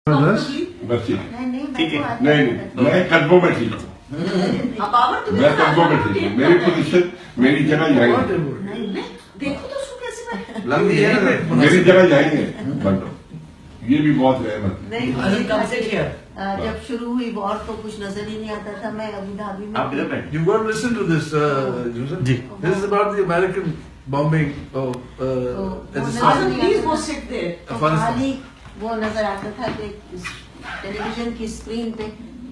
बस ठीक है। नहीं मैं कदमों में ठीक हूँ, मैं कदमों में ठीक हूँ। मेरी पोजीशन, मेरी जगह यही है, देखो तो उसको कैसे लंबी है मेरी जगह यही है। बंदो ये भी बहुत रहमत है। नहीं कब से किया? जब शुरू हुई वॉर तो कुछ नजर ही नहीं आता था। मैं अबू धाबी में आप इधर बैठे। You got to listen to this, Joseph. This is about the American bombing of Afghanistan. Please वो सिट दे तो अफगानिस्तान। खाली वो नजर आता था कि टेलीविजन की स्क्रीन पे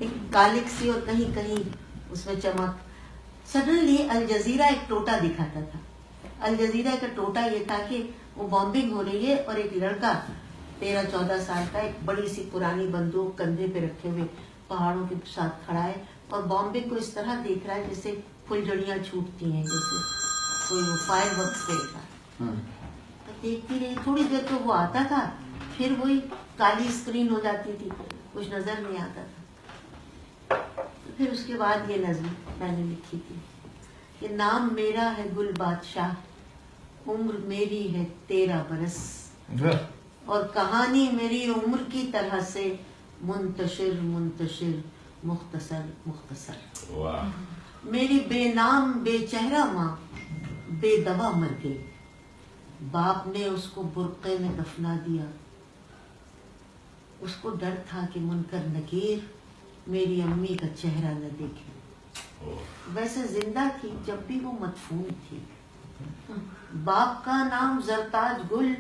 एक कालिक सी और कहीं कहीं उसमें चमक। सडनली अल जजीरा एक टोटा दिखाता था। अल जजीरा का टोटा ये था कि वो बॉम्बिंग हो रही है और एक लड़का 13-14 साल का एक बड़ी सी पुरानी बंदूक कंधे पे रखे हुए पहाड़ों के साथ खड़ा है और बॉम्बिंग को इस तरह देख रहा है जैसे फुलझड़ियां छूटती हैं, जैसे कोई वो फायर वर्क्स देख रहा है। तो देखती रही, थोड़ी देर तो वो आता था, फिर वही काली स्क्रीन हो जाती थी, कुछ नजर नहीं आता था। तो फिर उसके बाद ये नज़म मैंने लिखी थी कि नाम मेरा है गुल बादशाह, उम्र मेरी है 13 बरस, और कहानी मेरी उम्र की तरह से मुंतशिर मुंतशिर मुख्तसर मुख्तसर। वाह। मेरी बेनाम बेचेहरा माँ बेदवा मर गई, बाप ने उसको बुर्के में दफना दिया। उसको डर था कि मुनकर नकीर मेरी अम्मी का चेहरा न देखे। वैसे जिंदा थी जब भी वो मदफून थी। बाप का नाम जरताज गुल,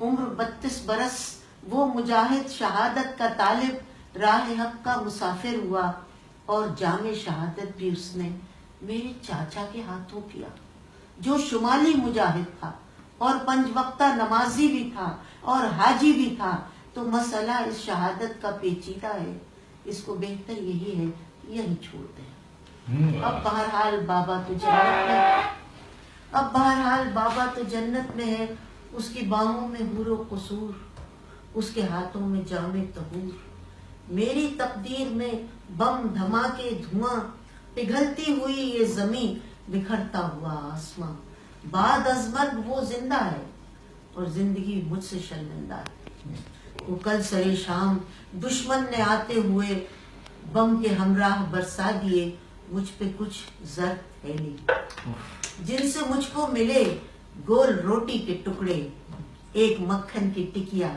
उम्र 32 बरस, वो मुजाहिद शहादत का तालिब, राह हक का मुसाफिर हुआ, और जामे शहादत भी उसने मेरे चाचा के हाथों किया, जो शुमाली मुजाहिद था और 5 वक्ता नमाजी भी था और हाजी भी था। तो मसला इस शहादत का पेचीदा है, इसको बेहतर यही है यही छोड़ दें। अब बहरहाल बाबा तो जन्नत में, अब बहरहाल बाबा तो जन्नत में है, उसकी बाहों में हुरो कसूर, उसके हाथों में जामे तहूर। मेरी तकदीर में बम धमाके धुआं, पिघलती हुई ये जमीन, बिखरता हुआ आसमां। बाद अजमर्ग वो जिंदा है और जिंदगी मुझसे शर्मिंदा है। वो कल सरे शाम दुश्मन ने आते हुए बम के हमराह बरसा दिए मुझ पे कुछ जर्द थैली, जिनसे मुझको मिले गोल रोटी के टुकड़े, एक मक्खन की टिकिया,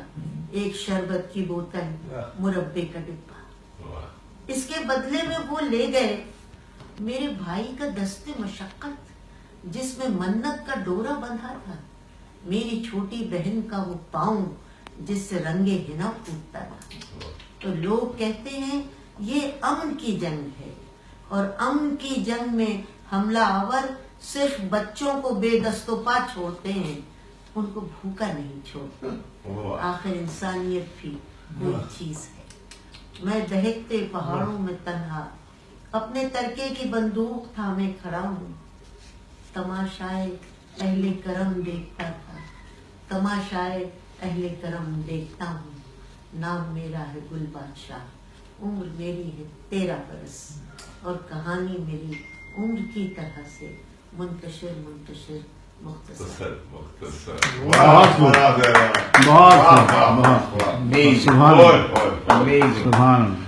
एक शरबत की बोतल, मुरब्बे का डिब्बा। इसके बदले में वो ले गए मेरे भाई का दस्ते मशक्कत, जिसमें मन्नत का डोरा बंधा था, मेरी छोटी बहन का वो पाँव जिससे रंगे हिना फूटता था। तो लोग कहते हैं ये अमन की जंग है, और अमन की जंग में हमला आवर सिर्फ बच्चों को बेदस्तोपा छोड़ते हैं, उनको भूखा नहीं छोड़ते। आखिर इंसानियत भी कोई चीज है। मैं दहकते पहाड़ों में तन्हा अपने तरके की बंदूक थामे खड़ा हूँ, तमाशाए अहले करम देखता था, तमाशाए अहले करम देखता हूँ। नाम मेरा है गुल बादशाह, उम्र मेरी है 13 बरस, और कहानी मेरी उम्र की तरह से मुंतशिर मुंतशिर मुख्तसर मुख्तसर। बहुत बहुत बहुत बहुत बहुत। सुभान अल्लाह।